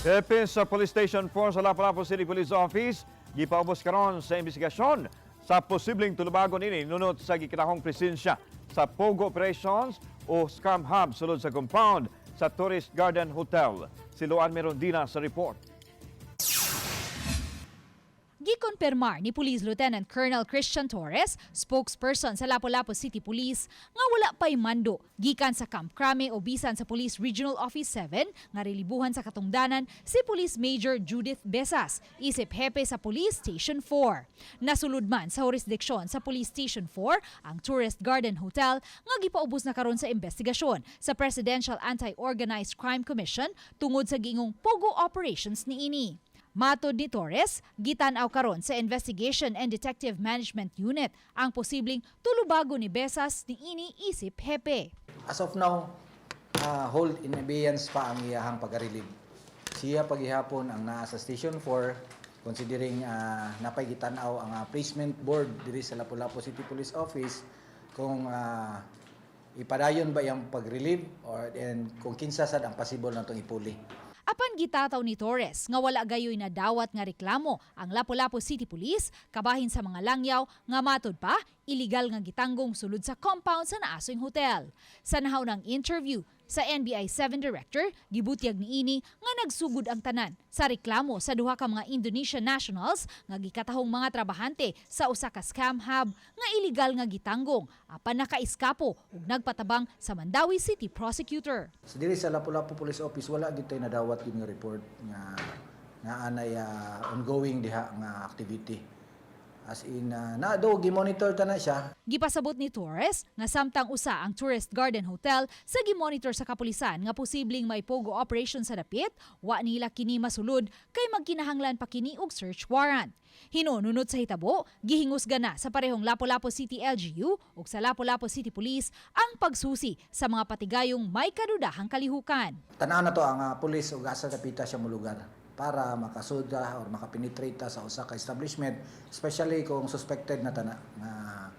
Epin sa Police Station 4 sa Lapu-Lapu City Police Office, gipaubos karon sa investigasyon sa posibleng tulubagon ini nunot sa gikinahong presensya sa Pogo Operations o Scam Hub sulod sa compound sa Tourist Garden Hotel. Si Luan Merondina sa report. Gikonpermar ni Police Lieutenant Colonel Christian Torres, spokesperson sa Lapu-Lapu City Police, nga wala pa'y mando gikan sa Camp Crame o bisan sa Police Regional Office 7 nga relibuhan sa katungdanan si Police Major Judith Besas, isip hepe sa Police Station 4. Nasulod man sa jurisdiksyon sa Police Station 4 ang Tourist Garden Hotel nga gipaubos na karon sa investigasyon sa Presidential Anti-Organized Crime Commission tungod sa giingong Pogo operations niini. Matod ni Torres, gitanaw karon sa Investigation and Detective Management Unit ang posibleng tulubago ni Besas ni ini isip hepe. As of now, hold in abeyance pa ang iyahang pag-relieve. Siya paghihapon ang naa sa Station 4 considering napay gitanaw ang placement board diri sa Lapu-Lapu City Police Office kung ipadayon ba yung pag-relieve or and kung kinsa sad ang possible natong ipuli. Apan gitataw ni Torres nga wala gayoy na dawat nga reklamo ang Lapu-Lapu City Police kabahin sa mga langyaw nga matod pa illegal nga gitanggong sulod sa compound sa naasoing hotel. Sa nahaw ng interview sa NBI 7 Director, gibutyag niini nga nagsugod ang tanan sa reklamo sa duha ka mga Indonesian nationals nga gikatahong mga trabahante sa usa ka scam hub nga illegal nga gitanggong apan nakaiskapo ug nagpatabang sa Mandawi City Prosecutor. So diri sa Lapu-Lapu Police Office wala gid tay nadawat gid nga report nga anay ongoing diha nga activity. As in, gi-monitor ta na siya. Gipasabot ni Torres nga samtang usa ang Tourist Garden Hotel sa gi-monitor sa kapulisan nga posibleng may pogo operation sa dapit, wa nila kini masulod kay magkinahanglan pa kini og search warrant. Hinununod sa hitabo, gihingusga na sa parehong Lapu-Lapu City LGU ug sa Lapu-Lapu City Police ang pagsusi sa mga patigayong may kadudahang kalihukan. Tanaw na to ang pulis ug asa kapita siya mo lugar para makasuda or makapenetrate sa usa ka establishment, especially kung suspected na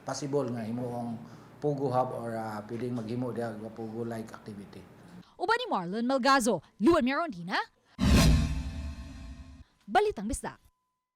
possible nga himuong Pogo Hub or pwedeng maghimo diha nga Pogo-like activity. Uban ni Marlon Malgazo, Luan Merondina, Balitang Bisdak.